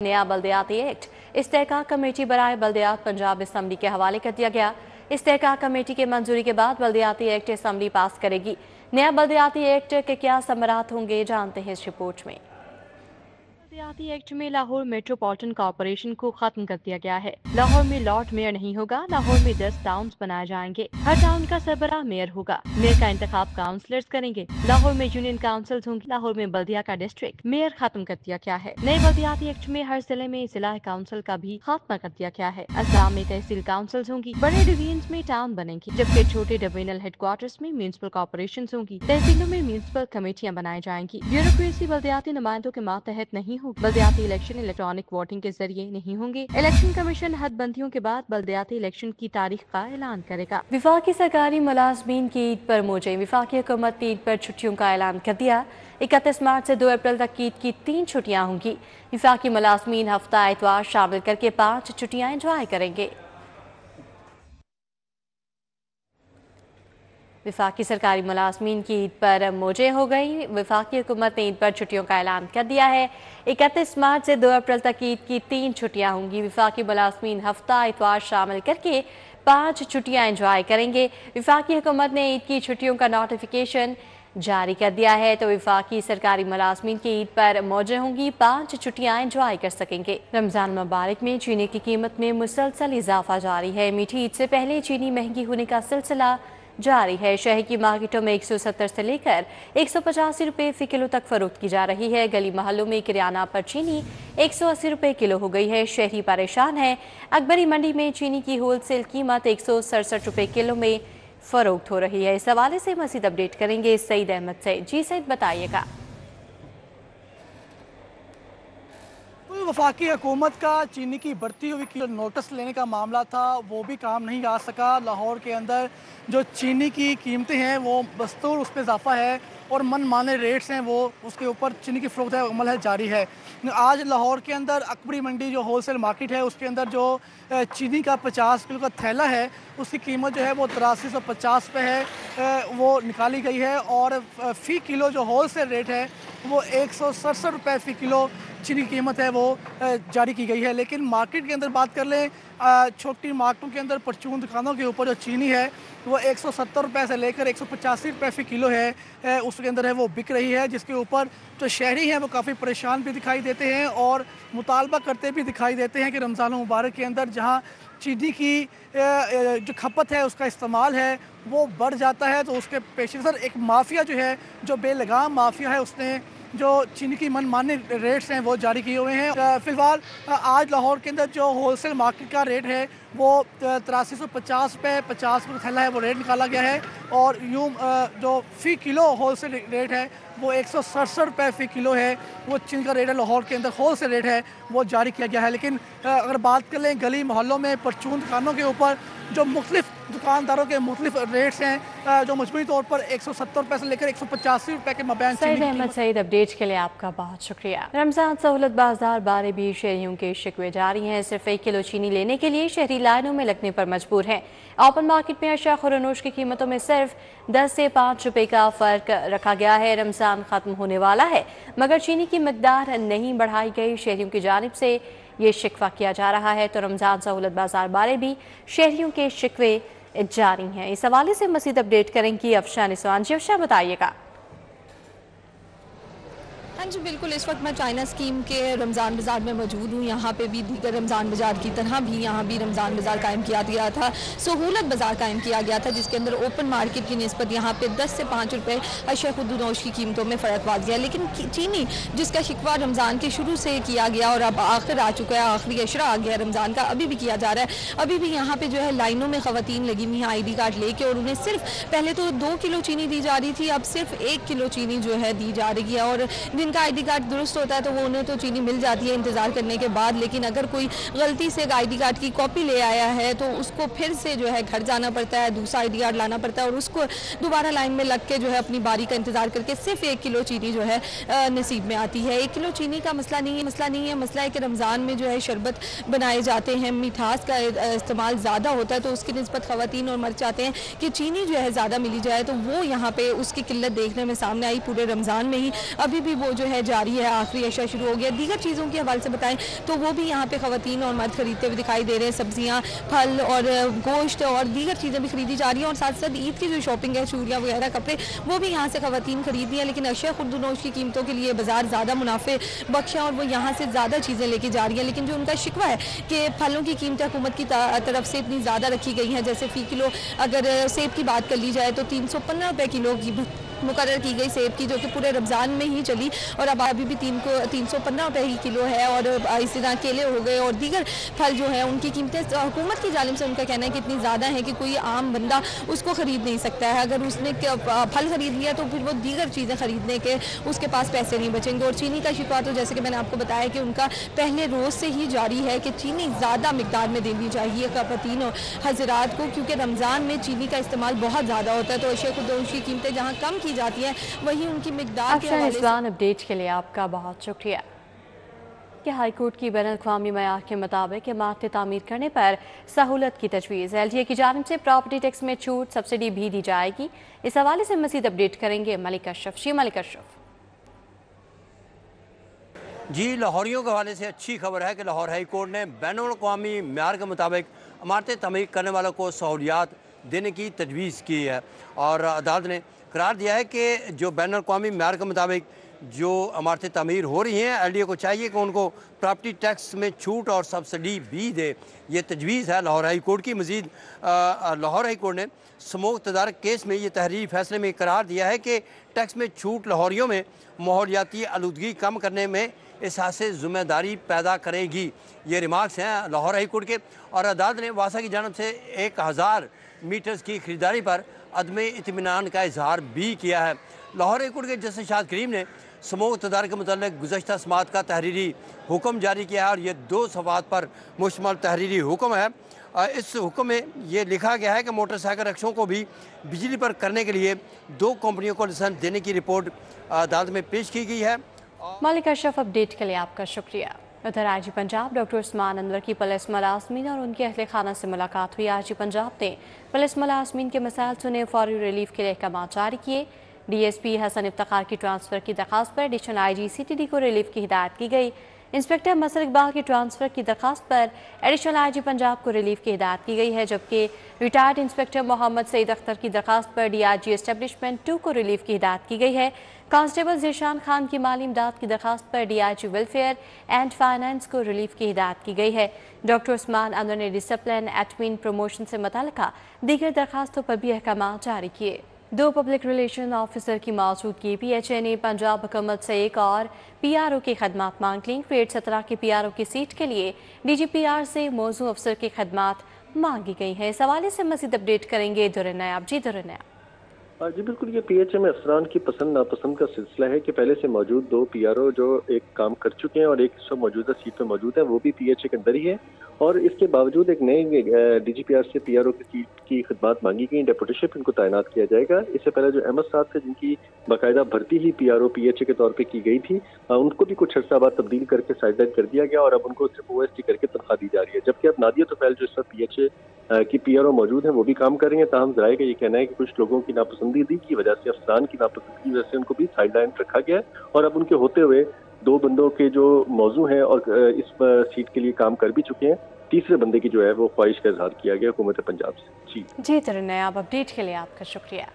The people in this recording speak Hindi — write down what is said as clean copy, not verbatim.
नया बल्दियाती एक्ट इस्तेहकाक कमेटी बराए बल्दियात पंजाब असम्बली के हवाले कर दिया गया। इस्तेहकाक कमेटी के मंजूरी के बाद बल्दियाती एक्ट असम्बली पास करेगी। नया बल्दियाती एक्ट के क्या समरात होंगे, जानते हैं इस रिपोर्ट में। बल्दियाती एक्ट में लाहौर मेट्रोपॉलिटन कॉरपोरेशन को खत्म कर दिया गया है। लाहौर में लॉर्ड मेयर नहीं होगा। लाहौर में 10 टाउन्स बनाए जाएंगे। हर टाउन का सरबराह मेयर होगा। मेयर का इंतखाब काउंसलर्स करेंगे। लाहौर में यूनियन काउंसिल्स होंगी। लाहौर में बल्दिया का डिस्ट्रिक्ट मेयर खत्म कर दिया गया है। नए बल्दियाती एक्ट में हर जिले में जिला काउंसिल का भी खात्मा कर दिया गया है। असम में तहसील काउंसिल्स होंगी। बड़े डिवीजन में टाउन बनेंगी, जबकि छोटे डिवीजनल हेडक्वार्टर्स में म्यूनिसिपल कॉर्पोरेशन होंगी। तहसीलों में म्यूनिसिपल कमेटियां बनाई जाएंगी। ब्यूरोक्रेसी बल्दियाती नुमाइंदों के मातहत नहीं होगी। बल्दियाती इलेक्शन इलेक्ट्रॉनिक वोटिंग के जरिए नहीं होंगे। इलेक्शन कमीशन हदबंदियों के बाद बल्दियाती इलेक्शन की तारीख का ऐलान करेगा। विफाकी सरकारी मुलाजमीन की ईद पर मौजे। विफाकी हुकूमत ने ईद पर छुट्टियों का ऐलान कर दिया। 31 मार्च से 2 अप्रैल तक ईद की 3 छुट्टियां होंगी। विफाकी मुलाजमीन हफ्ता इतवार शामिल करके 5 छुट्टियां एंजॉय करेंगे। विफाकी सरकारी मुलाजमीन की ईद पर मौजे हो गई। विफाकी हुकूमत ने ईद पर छुट्टियों का ऐलान कर दिया है। 31 मार्च से 2 अप्रैल तक ईद की 3 छुट्टियां होंगी। विफाकी मुलाजमीन हफ्ता इतवार शामिल करके 5 छुट्टियां एंजॉय करेंगे। विफाकी हुकूमत ने ईद की छुट्टियों का नोटिफिकेशन जारी कर दिया है, तो विफाकी सरकारी मुलाजमीन की ईद पर मौजें होंगी। 5 छुट्टियां एंजॉय कर सकेंगे। रमजान मुबारक में चीनी की कीमत में मुसलसल इजाफा जारी है। मीठी ईद से पहले चीनी महंगी होने का सिलसिला जारी है। शहर की मार्केटों में 170 से लेकर 185 रुपये फी किलो तक फरोख्त की जा रही है। गली मोहल्लों में किराना पर चीनी 180 रुपये किलो हो गई है। शहरी परेशान है। अकबरी मंडी में चीनी की होलसेल कीमत 167 रुपये किलो में फरोख्त हो रही है। इस हवाले से मजीद अपडेट करेंगे सईद अहमद से। जी सईद, बताइएगा। वफाकी हुकूमत का चीनी की बढ़ती हुई की नोटिस लेने का मामला था, वो भी काम नहीं आ सका। लाहौर के अंदर जो चीनी की कीमतें हैं वो बस्तूर उस पर इजाफा है और मनमाने रेट्स हैं, वो उसके ऊपर चीनी की फ़रोख्त अमल है जारी है। आज लाहौर के अंदर अकबरी मंडी जो होलसेल मार्केट है उसके अंदर जो चीनी का 50 किलो का थैला है उसकी कीमत जो है वो 8350 रुपये है, वो निकाली गई है। और फ़ी किलो जो होलसेल रेट है वो 167 रुपये फ़ी किलो चीनी की कीमत है वो जारी की गई है। लेकिन मार्केट के अंदर बात कर लें, छोटी मार्केटों के अंदर परचून दुकानों के ऊपर जो चीनी है वो 170 रुपये से लेकर 185 रुपये फ़ी किलो है, उसके अंदर है वो बिक रही है। जिसके ऊपर जो शहरी हैं वो काफ़ी परेशान भी दिखाई देते हैं और मुतालबा करते भी दिखाई देते हैं कि रमज़ान मुबारक के अंदर जहां चीनी की जो खपत है उसका इस्तेमाल है वो बढ़ जाता है, तो उसके पेश नज़र एक माफिया जो है, जो बेलगाम माफिया है, उसने जो चीनी की मनमाने रेट्स हैं वो जारी किए हुए हैं। फिलहाल आज लाहौर के अंदर जो होलसेल मार्केट का रेट है वो 8350 रुपये 50 रुपये थैला है वो रेट निकाला गया है। और यूँ जो फ़ी किलो होलसेल रेट है वो 167 रुपये फ़ी किलो है, वो चीनी का रेट है लाहौर के अंदर होलसेल रेट है वो जारी किया गया है। लेकिन अगर बात कर लें गली मोहल्लों में परचून दुकानों के ऊपर जो मुख्तलिफ दुकानदारों के मुख्तलिफ रेट्स हैं, जो मजबूरी तौर पर 170 रुपये से लेकर 185 रुपये के मबैन। सईद अहमद सईद, अपडेट के लिए आपका बहुत शुक्रिया। रमजान सहूलत बाजार बारे भी शहरियों के शिकवे जारी हैं। सिर्फ 1 किलो चीनी लेने के लिए शहरी लाइनों में लगने पर मजबूर हैं। ओपन मार्केट में अशा खुरनोश की कीमतों में सिर्फ 10 से 5 रुपये का फ़र्क रखा गया है। रमजान खत्म होने वाला है मगर चीनी की मकदार नहीं बढ़ाई गई। शहरियों की जानिब से ये शिकवा किया जा रहा है, तो रमजान सहूलत बाजार बारे भी शहरियों के शिकवे जारी हैं। इस हवाले से मज़ीद अपडेट करेंगी अफशा निसवान। जी अफशा, बताइएगा। हाँ जी बिल्कुल, इस वक्त मैं चाइना स्कीम के रमज़ान बाज़ार में मौजूद हूँ। यहाँ पे भी दीगर रमज़ान बाज़ार की तरह भी यहाँ भी रमज़ान बाज़ार कायम किया गया था, सहूलत बाज़ार कायम किया गया था, जिसके अंदर ओपन मार्केट की निस्बत यहाँ पे 10 से 5 रुपये अशा खुदनोश की कीमतों में फ़र्क आ गया। लेकिन चीनी जिसका शिकवा रमज़ान के शुरू से किया गया और अब आखिर आ चुका है, आखिरी अशरा आ गया रमज़ान का, अभी भी किया जा रहा है। अभी भी यहाँ पर जो है लाइनों में ख़वातीन लगी हुई हैं ID कार्ड लेके, और उन्हें सिर्फ पहले तो 2 किलो चीनी दी जा रही थी, अब सिर्फ 1 किलो चीनी जो है दी जा रही है। और जिनका ID कार्ड दुरुस्त होता है तो वो उन्हें तो चीनी मिल जाती है इंतज़ार करने के बाद। लेकिन अगर कोई गलती से ID कार्ड की कॉपी ले आया है तो उसको फिर से जो है घर जाना पड़ता है, दूसरा ID कार्ड लाना पड़ता है और उसको दोबारा लाइन में लग के जो है अपनी बारी का इंतज़ार करके सिर्फ 1 किलो चीनी जो है नसीब में आती है। 1 किलो चीनी का मसला नहीं है, मसला है कि रमज़ान में जो है शरबत बनाए जाते हैं, मिठास का इस्तेमाल ज़्यादा होता है, तो उसकी निस्बत ख़वातीन और मर्द चाहते हैं कि चीनी जो है ज़्यादा मिली जाए, तो वो यहाँ पे उसकी किल्लत देखने में सामने आई पूरे रमज़ान में ही। अभी भी वो जो है जारी है, आखिरी अशा शुरू हो गया। दीगर चीज़ों के हवाले से बताएं तो वो भी यहाँ पे ख़वातीन और मर्द खरीदते हुए दिखाई दे रहे हैं। सब्जियाँ, फल और गोश्त और दीगर चीज़ें भी खरीदी जा रही हैं और साथ साथ ईद की जो शॉपिंग है, चूड़ियाँ वगैरह, कपड़े, वो भी यहाँ से ख़वातीन खरीद रही हैं। लेकिन अशिया खुर्दनोश की कीमतों के लिए बाजार ज़्यादा मुनाफे बख्श है और वो यहाँ से ज़्यादा चीज़ें लेके जा रही हैं। लेकिन जो उनका शिकवा है कि फलों की कीमतें हुकूमत की तरफ से इतनी ज़्यादा रखी गई हैं, जैसे फ़ी किलो अगर सेब की बात कर ली जाए तो 315 रुपये किलो की मुकर्रर की गई सेब की, जो कि पूरे रमज़ान में ही चली और अब अभी भी 315 रुपये ही किलो है। और इसी तरह केले हो गए और दीगर फल जो है उनकी कीमतें हुकूमत की जानिब से उनका कहना है कि इतनी ज़्यादा है कि कोई आम बंदा उसको ख़रीद नहीं सकता है। अगर उसने फल ख़रीद लिया तो फिर वो दीगर चीज़ें ख़रीदने के उसके पास पैसे नहीं बचेंगे। और चीनी का शिकवा तो जैसे कि मैंने आपको बताया कि उनका पहले रोज़ से ही जारी है कि चीनी ज़्यादा मिकदार में देनी चाहिए ख़वातीन और हज़रात को, क्योंकि रमज़ान में चीनी का इस्तेमाल बहुत ज़्यादा होता है। तो अशिया खुर्दनोश की कीमतें जहाँ कम की जाती है वहीं उनकी मिकदार के हवाले से। अपडेट के लिए आपका बहुत शुक्रिया। कि हाईकोर्ट की बैनुल-अक़वामी मयार के मुताबिक इमारतें तामीर करने पर सहूलत की तजवीज़। LTA की जानिब से प्रॉपर्टी टैक्स में छूट, सब्सिडी भी दी जाएगी। इस हवाले से मज़ीद अपडेट करेंगे मलिक अशरफ। जी मलिक अशरफ। जी, लाहौरियों के हवाले से अच्छी खबर है कि लाहौर हाई कोर्ट ने बैनुल-अक़वामी मयार के मुताबिक इमारतें तामीर करने वालों को सहूलियात देने की तजवीज़ की है और अदालत ने करार दिया है कि जो बैनुल-अक़वामी मयार के मुताबिक जो इमारतें तामीर हो रही हैं, LTA को चाहिए कि उनको प्रॉपर्टी टैक्स में छूट और सब्सिडी भी दे। ये तजवीज़ है लाहौर हाई कोर्ट की। मज़ीद लाहौर हाई कोर्ट ने समूह तदारक केस में ये तहरीरी फैसले में करार दिया है कि टैक्स में छूट लाहौरियों में माहौलियाती आलूदगी कम करने में एहसास ज़िम्मेदारी पैदा करेगी। ये रिमार्क्स हैं लाहौर हाई कोर्ट के। और अदालत ने वासा की जानिब से 1000 मीटर्स की खरीदारी पर अदम इत्मीनान का इजहार भी किया है। लाहौर हाई कोर्ट के जस्टिस शाद करीम ने समूह तदारक के मुतालिक गुज़श्ता समात का तहरीरी हुक्म जारी किया है और ये 2 सवात पर मुश्तमिल तहरीरी हुक्म है। इस हुक्म में ये लिखा गया है कि मोटरसाइकिल रक्षों को भी बिजली पर करने के लिए 2 कंपनियों को लाइसेंस देने की रिपोर्ट अदालत में पेश की गई है। मलिक अशरफ, अपडेट के लिए आपका शुक्रिया। उधर IG पंजाब डॉक्टर उस्मान अनवर की पुलिस मुलाजमीन और उनके अहले खाना से मुलाकात हुई। IG पंजाब ने पुलिस मुलाजमीन के मसाइल सुने, फौरी रिलीफ के लिए अहकाम जारी किए। DSP हसन इफ्तिखार की ट्रांसफ़र की दरख्वास्त पर एडिशनल IG CTD को रिलीफ की हिदायत की गई। इंस्पेक्टर मसर इकबाल की ट्रांसफ़र की दरख्वास्त पर एडिशनल IG पंजाब को रिलीफ की हिदायत की गई है, जबकि रिटायर्ड इंस्पेक्टर मोहम्मद सईद अख्तर की दरख्वास्त पर DIG एस्टेब्लिशमेंट 2 को रिलीफ की हिदायत की गई है। कांस्टेबल ज़ीशान खान की माली इमदाद की दरख्वास्त पर DIG वेलफेयर एंड फाइनेंस को रिलीफ की हिदायत की गई है। डॉक्टर उस्मान अनवर ने डिसिप्लिन, एडमिन, प्रमोशन से मुताल्लिका दीगर दरख्वास्तों पर भी अहकाम जारी किए। 2 पब्लिक रिलेशन ऑफिसर की मौजूदगी PHA ने पंजाब हुकूमत से एक और PRO की खदमात मांग ली। ग्रेड 17 के PRO की सीट के लिए DGPR से मौजू अफसर की खदमात मांगी गई हैं। इस हवाले से मज़ीद अपडेट करेंगे दुरनायाब। जी दुरनायाब। जी बिल्कुल, ये PHA में अफसरान की पसंद नापसंद का सिलसिला है कि पहले से मौजूद 2 PRO जो एक काम कर चुके हैं और एक सब मौजूदा सीट पे मौजूद है, वो भी PHA के अंदर ही है। और इसके बावजूद एक नए DGPR से PRO की सीट की खिदमत मांगी गई, डेपुटेशिप इनको तैनात किया जाएगा। इससे पहले जो अहमद साहब थे, जिनकी बाकायदा भर्ती ही PRO PHA के तौर पर की गई थी, उनको भी कुछ अर्सा बाद तब्दील करके साइडलाइन कर दिया गया और अब उनको सिर्फ OST करके तनख्वाह दी जा रही है। जबकि अब नादिया तुफैल जो इस वक्त PHA की PRO मौजूद है, वो भी काम कर रही है। ताहम ज़राए का ये कहना है कि कुछ लोगों की नापसंदीदी की वजह से, अफसरान की नापसंदगी की वजह से उनको भी साइडलाइन रखा गया है और अब उनके होते हुए 2 बंदों के जो मौजू हैं और इस सीट के लिए काम कर भी चुके हैं, तीसरे बंदे की जो है वो ख्वाहिश का इजहार किया गया हुकूमत पंजाब से। जी दुरनायाब, अपडेट के लिए आपका शुक्रिया।